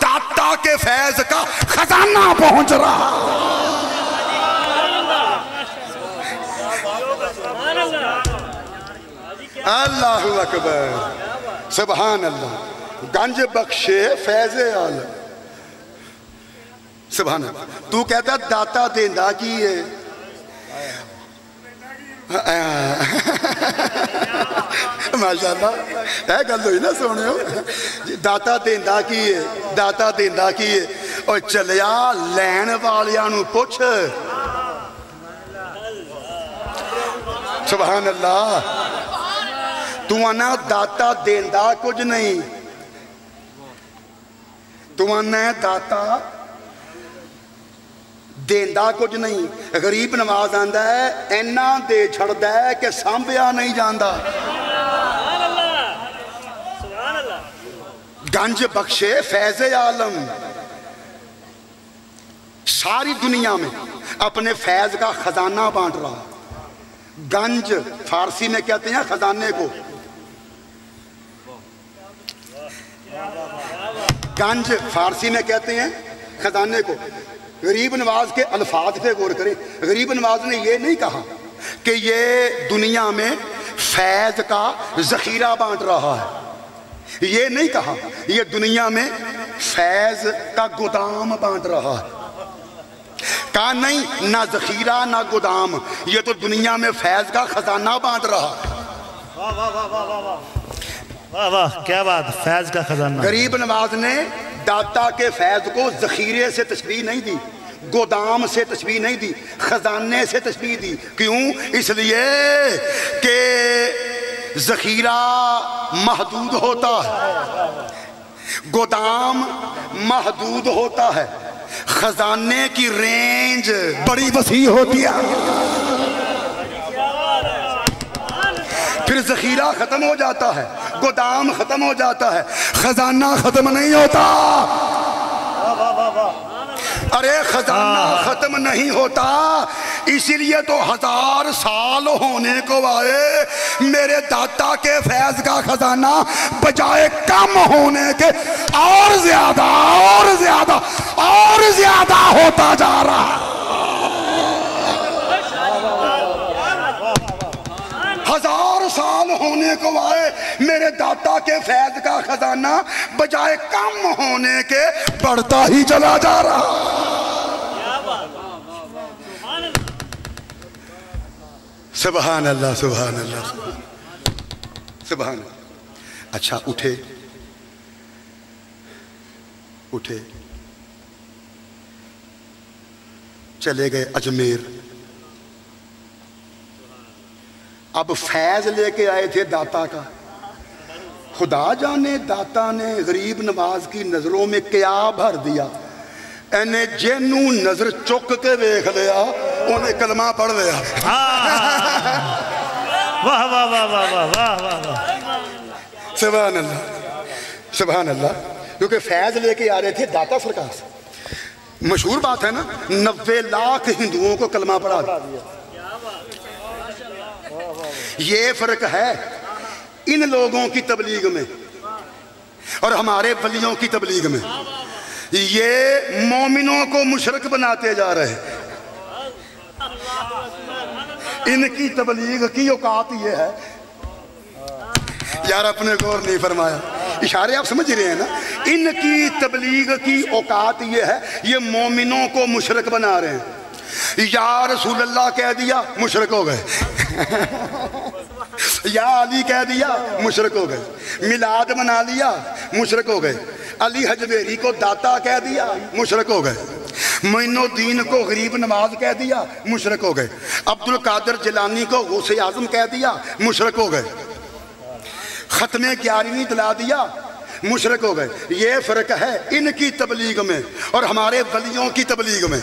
दाता के फैज का खजाना पहुंच रहा। अल्लाहु अकबर, सुभान अल्लाह। गंज बख्शे फैज़ आलम, सुभान अल्लाह। तू कहता दाता देंदा की है, माशाअल्लाह है गल हुई ना सोनियो। दाता देंदा की है, दाता देंदा की है। और चलिया लैन वालियां नू पुछ, सुभान अल्लाह। तू आना दाता देंदा कुछ नहीं, तू आना दाता देंदा कुछ नहीं। गरीब नवाज आंदा है इन्ना दे छड़दा है कि सांभिया नहीं जाता। गंज बख्शे फैज़ आलम, सारी दुनिया में अपने फैज का खजाना बांट रहा। गंज फारसी में कहते हैं खजाने को, गंज फारसी में कहते हैं खजाने को। गरीब नवाज के अल्फाज पे गौर करें। गरीब नवाज ने यह नहीं कहा कि ये दुनिया में फैज का जखीरा बांट रहा है, ये नहीं कहा ये दुनिया में फैज का गोदाम बांट रहा है। कहा नहीं, ना जखीरा ना गोदाम, ये तो दुनिया में फैज का खजाना बांट रहा। वाह वाह वाह वाह वाह वाह वाह, क्या बात, फैज का खजाना। गरीब नवाज ने दाता के फैज को जखीरे से तशबीह नहीं दी, गोदाम से तशबीह नहीं दी, खजाने से तशबीह दी। क्यों? इसलिए कि जखीरा महदूद होता है, गोदाम महदूद होता है, खजाने की रेंज बड़ी वसी होती है। फिर जखीरा खत्म हो जाता है, गोदाम खत्म हो जाता है, खजाना खत्म नहीं होता। अरे खजाना खत्म नहीं होता, इसीलिए तो 1000 साल होने को आए मेरे दाता के फैज का खजाना बजाय कम होने के और ज्यादा और ज्यादा और ज्यादा होता जा रहा। 1000 साल होने को आए मेरे दाता के फैज का खजाना बजाय कम होने के बढ़ता ही चला जा रहा। सुभान अल्लाह, सुभान अल्लाह, सुभान अल्लाह। अच्छा उठे उठे चले गए अजमेर। अब फैज लेके आए थे दाता का। खुदा जाने दाता ने गरीब नवाज की नजरों में क्या भर दिया। इन्हें जेनू नजर चुक के वेख लिया, उन्हें कलमा पढ़ लिया। वाह वाह वाह वाह वाह वाह वाह, सुभान अल्लाह, सुभान अल्लाह। क्योंकि फैज लेके आ रहे थे दाता सरकार से। मशहूर बात है ना, 90 लाख हिंदुओं को कलमा पढ़ा दिया। ये फर्क है इन लोगों की तबलीग में और हमारे वलियों की तबलीग में। ये मोमिनों को मुशरक बनाते जा रहे हैं। इनकी तबलीग की औकात ये है यार, अपने गौर नहीं फरमाया, इशारे आप समझ रहे हैं ना। इनकी तबलीग की औकात ये है, ये मोमिनों को मुशरक बना रहे हैं। या रसूल अल्लाह कह दिया मुशरक हो गए, या अली कह दिया मुशरक हो गए, मिलाद मना लिया मुशरक हो गए, अली हजवेरी को दाता कह दिया मुशरक हो गए, मोइनुद्दीन को गरीब नवाज कह दिया मुशरक हो गए, अब्दुल कादिर जिलानी को गौसे आजम कह दिया मुशरक हो गए, खत्मे 11वीं दिला दिया मुशरक हो गए। ये फ़र्क है इनकी तबलीग में और हमारे वलियों की तबलीग में।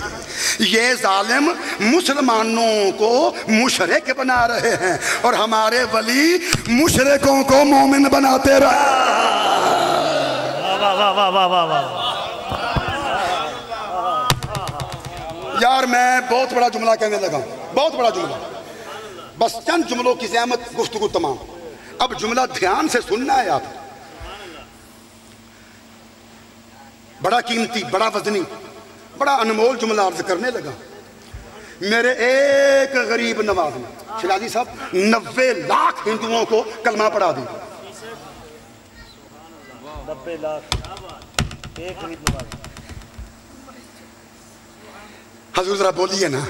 ये जालिम मुसलमानों को मुशरक बना रहे हैं और हमारे वली मुशरकों को मोमिन बनाते रहे। वाह वाह वाह वाह वाह वाह। यार मैं बहुत बड़ा जुमला कहने लगा, बहुत बड़ा जुमला, बस चंद जुमलों की ज़हमत गुफ्तगू तमाम। अब जुमला ध्यान से सुनना है आप, बड़ा कीमती, बड़ा वजनी, बड़ा अनमोल जुमला अर्ज करने लगा। मेरे एक गरीब नवाज ने, शिराजी साहब, 90 लाख हिंदुओं को कलमा पढ़ा दी। 90 लाख एक गरीब नवाज। हजूर जरा बोलिए ना।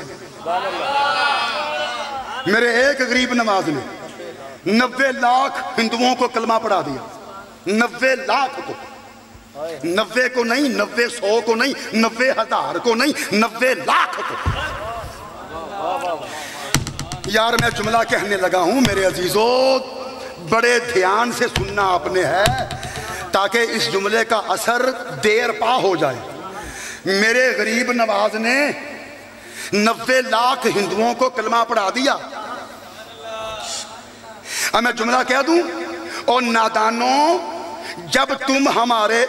मेरे एक गरीब नवाज ने 90 लाख हिंदुओं को कलमा पढ़ा दिया। 90 लाख को, 90 को नहीं, 90 100 को नहीं, 90,000 को नहीं, 90 लाख को। यार मैं जुमला कहने लगा हूं मेरे अजीजों, बड़े ध्यान से सुनना आपने है ताकि इस जुमले का असर देर पा हो जाए। मेरे गरीब नवाज ने 90 लाख हिंदुओं को कलमा पढ़ा दिया। अब मैं जुमला कह दूं, और नादानों, जब तुम हमारे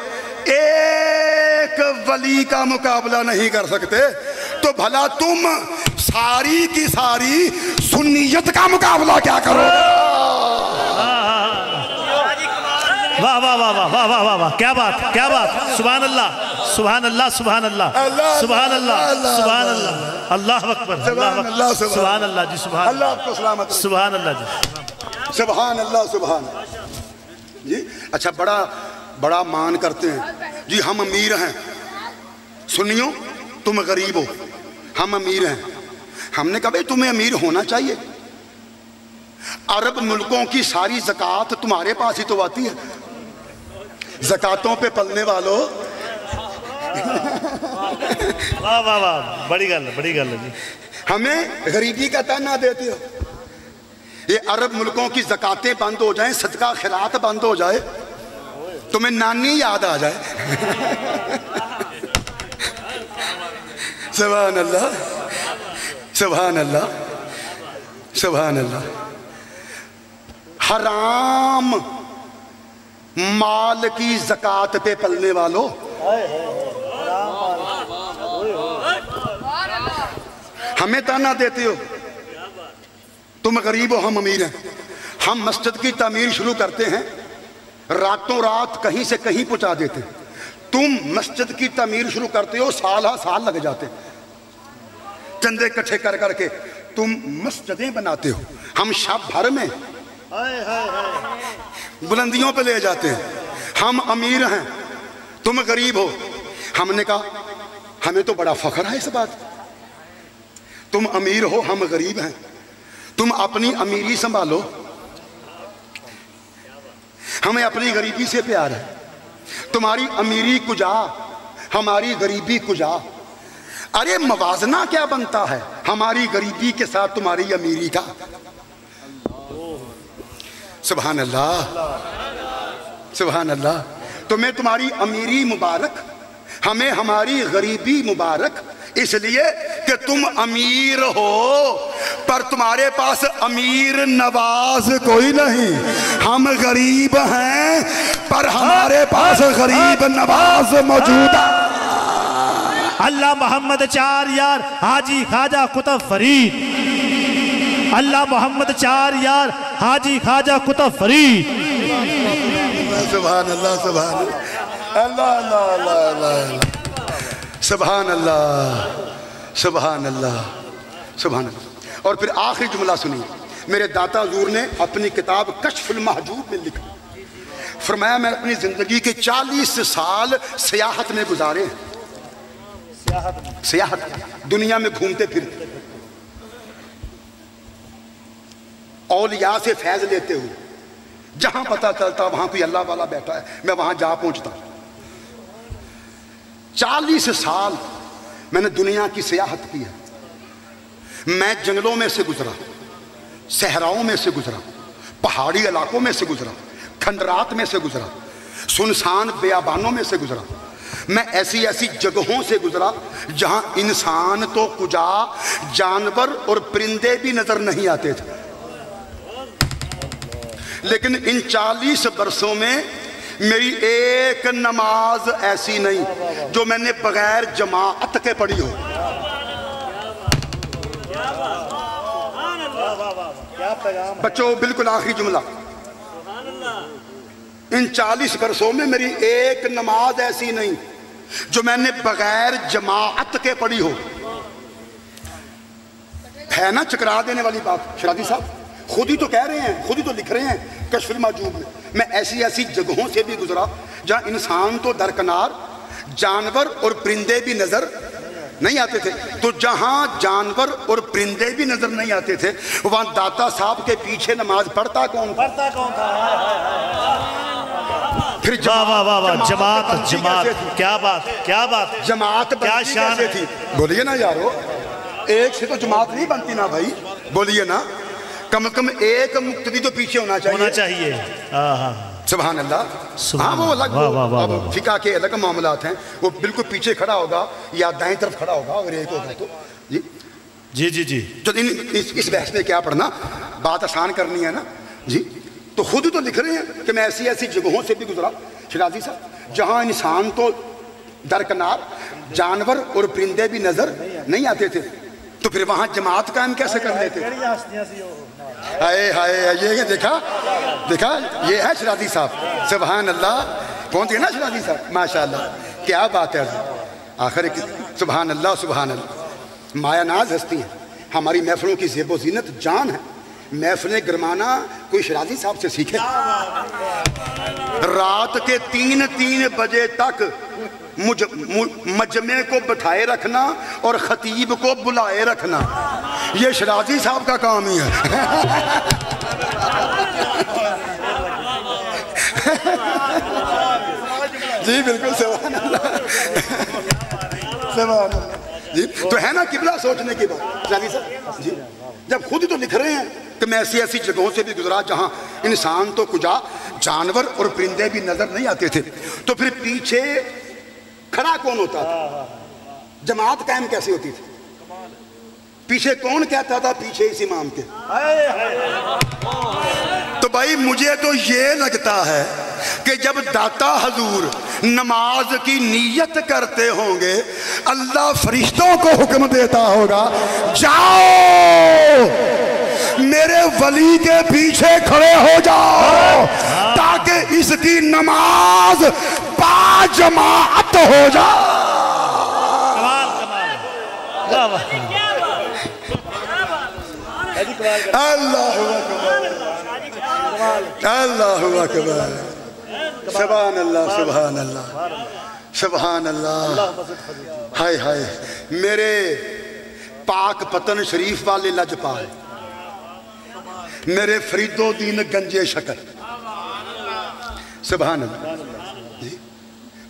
एक वली का मुकाबला नहीं कर सकते तो भला तुम सारी की सारी सुन्नियत का मुकाबला क्या करोगे? वाह वाह वाह वाह वाह वाह वाह वाह, क्या बात, क्या बात। सुभान अल्लाह, सुभान अल्लाह, सुभान अल्लाह, सुभान अल्लाह, सुभान अल्लाह, अल्लाह अकबर, अल्लाह, सुभान अल्लाह जी, सुभान अल्लाह आपको सलामत, सुभान अल्लाह जी, सुभान अल्लाह, सुभान जी। अच्छा, बड़ा बड़ा मान करते हैं जी, हम अमीर हैं। सुनियो, तुम गरीब हो, हम अमीर हैं। हमने कहा भाई तुम्हें अमीर होना चाहिए। अरब मुल्कों की सारी ज़कात तुम्हारे पास ही तो आती है। ज़कातों पे पलने वालों। वाह वाह वाह, बड़ी गल, बड़ी गल है जी। हमें गरीबी का ताना देते हो। ये अरब मुल्कों की ज़कातें बंद हो जाएं, सदका खैरात बंद हो जाए, तुम्हें नानी याद आ जाए। सुभान अल्लाह, सुभान अल्लाह, सुभान अल्लाह। हराम माल की ज़कात पे पलने वालों, हमें ताना देते हो। तुम गरीब हो, हम अमीर हैं। हम मस्जिद की तामीर शुरू करते हैं, रातों रात कहीं से कहीं पहुंचा देते। तुम मस्जिद की तामीर शुरू करते हो, साल साल लग जाते। चंदे इकट्ठे कर करके तुम मस्जिदें बनाते हो, हम शब भर में बुलंदियों पे ले जाते हैं। हम अमीर हैं, तुम गरीब हो। हमने कहा हमें तो बड़ा फख्र है इस बात। तुम अमीर हो, हम गरीब हैं। तुम अपनी अमीरी संभालो, हमें अपनी गरीबी से प्यार है। तुम्हारी अमीरी कुजा, हमारी गरीबी कुजा। अरे मवाजना क्या बनता है हमारी गरीबी के साथ तुम्हारी अमीरी का? सुभान अल्लाह, सुभान अल्लाह। तुम्हें तुम्हारी अमीरी मुबारक, हमें हमारी गरीबी मुबारक, इसलिए कि तुम अमीर हो पर तुम्हारे पास अमीर नवाज कोई नहीं। हम गरीब हैं पर हमारे पास गरीब नवाज मौजूद है। अल्लाह मोहम्मद चार यार हाजी ख्वाजा कुतुब फरीद, अल्लाह मोहम्मद चार यार हाजी ख्वाजा कुतुब फरीद। सुभान अल्लाह, सुभान अल्लाह, अल्लाह अल्लाह अल्लाह, सुभान अल्लाह, सुभान अल्लाह, सुभान अल्लाह। और फिर आखिरी जुमला सुनिए, मेरे दाता हुजूर ने अपनी किताब कश्फुल महजूब में लिखा, फरमाया मैं अपनी जिंदगी के 40 साल सियाहत में गुजारे हैं। सियाहत, दुनिया में घूमते फिरते, औलिया से फैज लेते हुए, जहां पता चलता वहां कोई अल्लाह वाला बैठा है, मैं वहां जा पहुंचता। 40 साल मैंने दुनिया की सियाहत की है। मैं जंगलों में से गुजरा, सहराओं में से गुजरा, पहाड़ी इलाकों में से गुजरा, खंडरात में से गुजरा, सुनसान बेयाबानों में से गुजरा। मैं ऐसी ऐसी जगहों से गुजरा जहां इंसान तो कुजा, जानवर और परिंदे भी नजर नहीं आते थे। लेकिन इन 40 बरसों में मेरी एक नमाज ऐसी नहीं जो मैंने बगैर जमाअत के पढ़ी हो। बच्चों, बिल्कुल आखिरी जुमला, इन 40 बरसों में मेरी एक नमाज ऐसी नहीं जो मैंने बगैर जमाअत के पढ़ी हो। है ना चकरा देने वाली बात। शराजी साहब खुद ही तो कह रहे हैं, खुद ही तो लिख रहे हैं कश्फुल माजूब में, मैं ऐसी ऐसी जगहों से भी गुजरा जहाँ इंसान तो दरकिनार, जानवर और परिंदे भी नजर नहीं आते थे। तो जहाँ जानवर और परिंदे भी नजर नहीं आते थे वहाँ दाता साहब के पीछे नमाज पढ़ता कौन था? फिर जमात क्या बात, क्या बात, जमात क्या शान थी? बोलिए ना यारो, एक से तो जमात नहीं बनती ना भाई, बोलिए ना। कम से कम एक मुक्तदी तो पीछे होना चाहिए। सुभान अल्लाह। हाँ वो अलग फिका के अलग मामलात हैं, वो बिल्कुल पीछे खड़ा होगा या दाएं तरफ खड़ा होगा अगर एक होगा तो जी जी जी जी। तो इस बहस में क्या पढ़ना, बात आसान करनी है ना जी। तो खुद तो लिख रहे हैं कि मैं ऐसी ऐसी जगहों से भी गुजरा शिराजी साहब जहाँ इंसान तो दरकिनार, जानवर और परिंदे भी नजर नहीं आते थे। तो फिर वहाँ जमात कायम कैसे कर लेते? हाय हाय, ये देखा देखा, ये है शिराजी साहब। सुभान अल्लाह, कौन थे ना शिराजी साहब, माशाअल्लाह, क्या बात है। आखिर सुभान अल्लाह, सुभान अल्लाह। माया नाज हस्ती है, हमारी महफिलों की ज़ेबो ज़ीनत जान है। महफिलें गरमाना कोई शिराजी साहब से सीखे। रात के 3-3 बजे तक मजमे को बिठाए रखना और खतीब को बुलाए रखना, ये शिराजी साहब का काम ही है। जी बिल्कुल, सुभान अल्लाह, सुभान अल्लाह जी। तो है ना किबला सोचने की बात शिराजी साहब जी, जब खुद ही तो लिख रहे हैं कि मैं ऐसी ऐसी जगहों से भी गुजरा जहां इंसान तो कुजा, जानवर और परिंदे भी नजर नहीं आते थे। तो फिर पीछे खड़ा कौन होता था? जमात कायम कैसे होती थी? पीछे कौन कहता था पीछे इस इमाम के? तो भाई मुझे तो ये लगता है कि जब दाता हजूर नमाज की नीयत करते होंगे, अल्लाह फरिश्तों को हुक्म देता होगा, जाओ मेरे वली के पीछे खड़े हो जाओ ताकि इसकी नमाज बाजमात हो जाए। अल्लाहु अकबर, अल्लाहु अकबर, सुभान अल्लाह, सुभान अल्लाह, सुभान अल्लाह। हाय हाय, मेरे पाक पतन शरीफ वाले लजपाल, मेरे फरीदोद्दीन गंजे शकर, सुभान अल्लाह।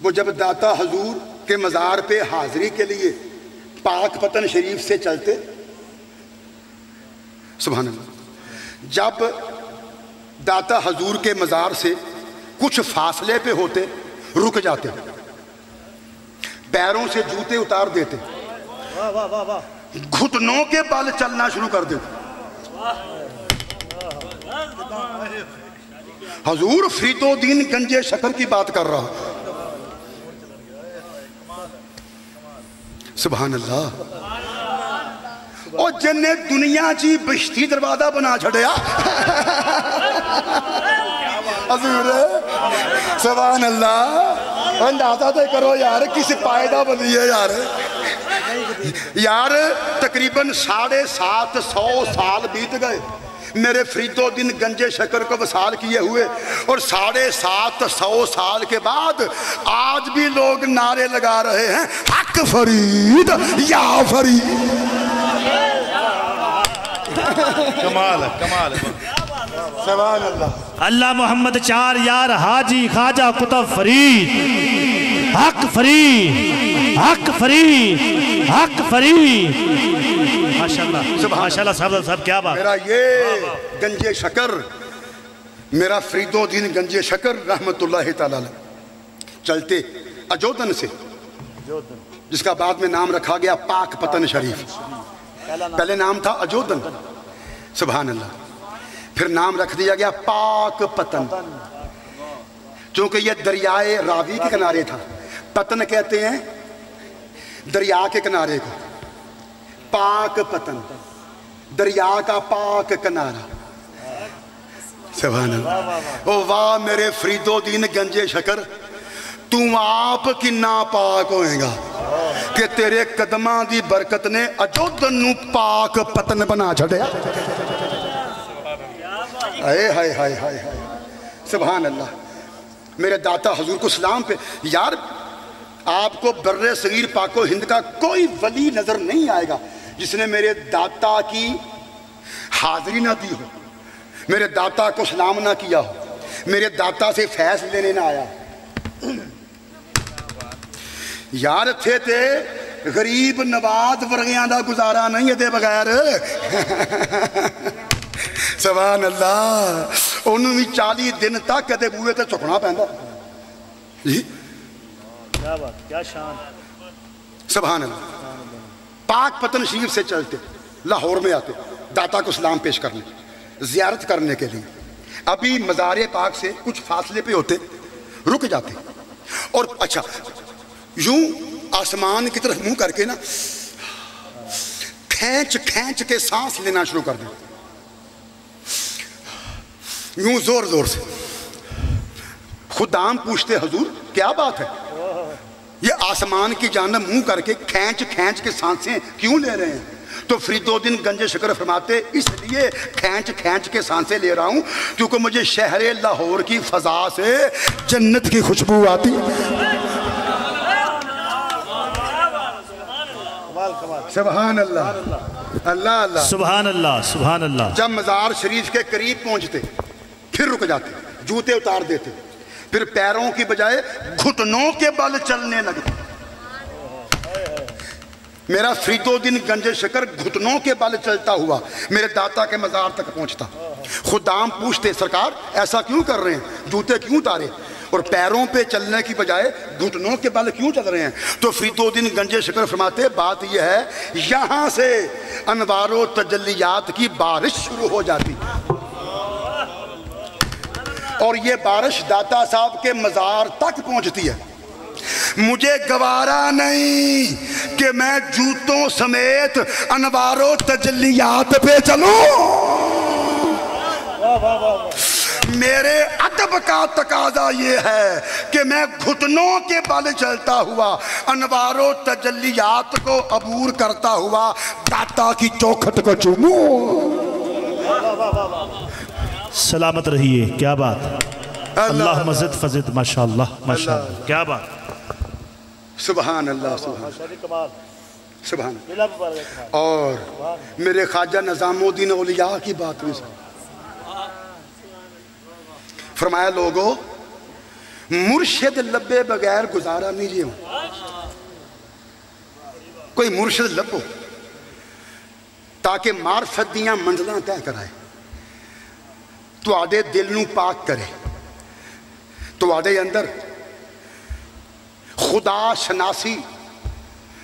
वो जब दाता हजूर के मज़ार पे हाजिरी के लिए पाक पतन शरीफ से चलते, सुभान अल्लाह, जब दाता हजूर के मज़ार से कुछ फासले पे होते, रुक जाते, पैरों से जूते उतार देते, घुटनों के बल चलना शुरू कर देते। हजूर फरीदोद्दीन गंजे शकर की बात कर रहा हूं, सुभान अल्लाह। और जिन्ने दुनिया जी बिश्ती दरवाजा बना छड़िया हजूर, सुभान अल्लाह। अंदाजा तो करो यार किस पायदा बनी है यार। यार तकरीबन 750 साल बीत गए मेरे फरीदोद्दीन गंजे शकर को वसाल किए हुए, और 750 साल के बाद आज भी लोग नारे लगा रहे हैं, हक फरीद या फरीद। कमाल है, कमाल है। सुभान अल्लाह। अल्लाह मोहम्मद 4 यार हाजी ख्वाजा कुतुब फरीद, हक फरीद, हक फरीद, हक फरीद। माशाल्लाह, माशाल्लाह साहब, क्या बात। मेरा ये गंजे शकर, मेरा फरीदोद्दीन गंजे शकर रहमतुल्लाह तआला चलते अजोदन से, जिसका बाद में नाम रखा गया पाक पतन शरीफ। पहले नाम था अजोदन, सुभान अल्लाह, फिर नाम रख दिया गया पाक पतन, क्योंकि यह दरियाए रावी के किनारे था। पतन कहते हैं दरिया के किनारे को, पाक पतन, दरिया का पाक किनारा। सुभान अल्लाह। ओ वाह मेरे फरीदोद्दीन गंजे शकर, तू आप किन्ना पाक होएगा कि तेरे कदमां दी बरकत ने अजोदन नू पाक पतन बना छड़िया। हाय हाय हाय हाय हाय, सुभान अल्लाह। मेरे दाता हजूर को सलाम पे। यार आपको बर्रे सगीर पाको हिंद का कोई वली नजर नहीं आएगा जिसने मेरे दाता की हाजिरी ना दी हो, मेरे दाता को सलाम ना किया हो, मेरे दाता से फैस लेने ना आया। यार थे ते गरीब नवाज वर्गियां दा गुजारा नहीं है दे बगैर। सुभान अल्लाह। उन्होंने भी 40 दिन तक कदे बूहे ते झुकना पैंदा जी। क्या बात, क्या शान। सुभान अल्लाह। पाक पतन शरीफ से चलते लाहौर में आते दाता को सलाम पेश करने, जियारत करने के लिए। अभी मज़ारे पाक से कुछ फासले पे होते, रुक जाते और अच्छा यूं आसमान की तरफ मुंह करके ना खींच खींच के सांस लेना शुरू कर दें, यूं जोर जोर से। खुदाम पूछते हुजूर क्या बात है, ये आसमान की जानब मुंह करके खींच खींच के सांसें क्यों ले रहे हैं? तो फरीदुद्दीन गंजे शकर फरमाते इसलिए खींच खींच के सांसें ले रहा हूं क्योंकि मुझे शहर लाहौर की फजा से जन्नत की खुशबू आती। सुभान अल्लाह, अल्लाह अल्लाह, सुभान अल्लाह, सुभान अल्लाह। जब मज़ार शरीफ के करीब पहुंचते फिर रुक जाते, जूते उतार देते, फिर पैरों की बजाय घुटनों के बल चलने लगते। मेरा फरीदुद्दीन गंजे शकर घुटनों के बल चलता हुआ मेरे दाता के मज़ार तक पहुंचता। खुदाम पूछते सरकार ऐसा क्यों कर रहे हैं, जूते क्यों उतारे और पैरों पे चलने की बजाय घुटनों के बल क्यों चल रहे हैं? तो फरीदुद्दीन गंजे शकर फरमाते बात यह है यहां से अनवारो तजल्लियात की बारिश शुरू हो जाती और ये बारिश दाता साहब के मज़ार तक पहुंचती है। मुझे गवारा नहीं कि मैं जूतों समेत अनवारो तजल्लियात पे चलूं। मेरे अदब का तकाजा ये है कि मैं घुटनों के बल चलता हुआ अनवारो तजल्लियात को अबूर करता हुआ दाता की चौखट को चूमूं। सलामत रहिए। क्या बात। अल्लाह मज़िद फज़िद। माशाअल्लाह, माशाअल्लाह, क्या बात। सुभान अल्लाह, सुभान सुभान। और मेरे ख्वाजा निज़ामुद्दीन औलिया की बात भी सुन। फरमाया लोगों मुर्शिद लब्बे बगैर गुजारा नहीं जियो। कोई मुर्शिद लभो ताकि मार्फत दियां मंजिलां तय कराए, तुहाडे दिल नूं पाक करे, तुहाडे अंदर खुदा शनासी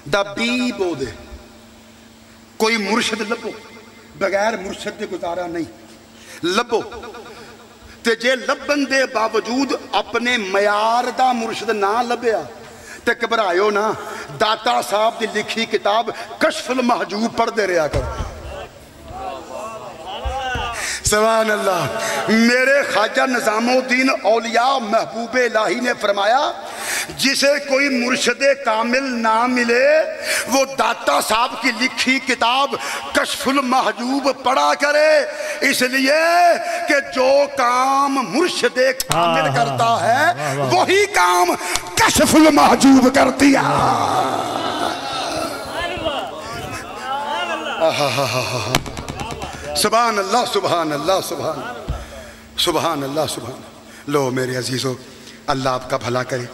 दा बी बो दे। कोई मुर्शिद लभो, बगैर मुर्शिद दे गुजारा नहीं। लभो ते जे लभन दे बावजूद अपने मयार दा मुर्शिद ना लभया ते घबरायो ना, दाता साहब की लिखी किताब कश्फुल महजूब पढ़ते रहा करो। सुभान अल्लाह। मेरे ख्वाजा निज़ामुद्दीन औलिया महबूब इलाही ने फरमाया जिसे कोई मुर्शिदे कामिल ना मिले वो दाता साहब की लिखी किताब कश्फुल महजूब पढ़ा करे, इसलिए कि जो काम मुर्शिदे कामिल करता है वही काम कश्फुल महजूब करती है। सुभान अल्लाह, सुभान अल्लाह, सुभान सुभान अल्लाह, सुभान। लो मेरे अजीज़ों, अल्लाह आपका भला करे,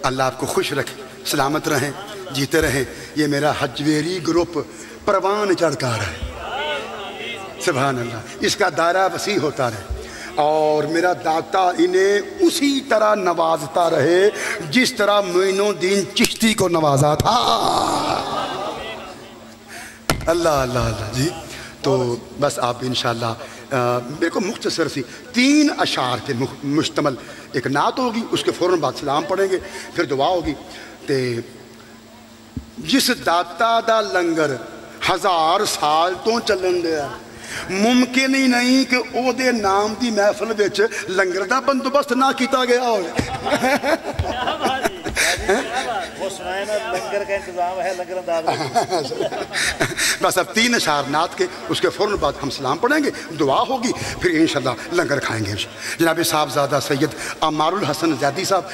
अल्लाह आपको खुश रखे, सलामत रहें, जीते रहें। ये मेरा हजवेरी ग्रुप परवान चढ़ रहा है। सुभान अल्लाह। इसका दायरा वसी होता रहे और मेरा दाता इन्हें उसी तरह नवाजता रहे जिस तरह मोइनुद्दीन चिश्ती को नवाजा था। अल्लाह अल्लाह अल्लाह जी। तो बस आप इंशाअल्लाह मेरे को मुख्तसर सी 3 अशार पे मुश्तमल एक नात होगी, उसके फ़ौरन बाद सलाम पढ़ेंगे, फिर दुआ होगी। तो जिस दाता दा लंगर 1000 साल तो चलन दिया, मुमकिन ही नहीं कि ओदे नाम की महफिल विच लंगर का बंदोबस्त ना किया गया हो। वो सुनाए ना, लंगर का इंतजाम है, लंगर अंदाज। बस अब 3 अशार नात के उसके फ़ौरन बाद हम सलाम पढ़ेंगे, दुआ होगी, फिर इंशाअल्लाह लंगर खाएंगे। जनाब साहबजादा सैयद अमारुल हसन ज़ैदी साहब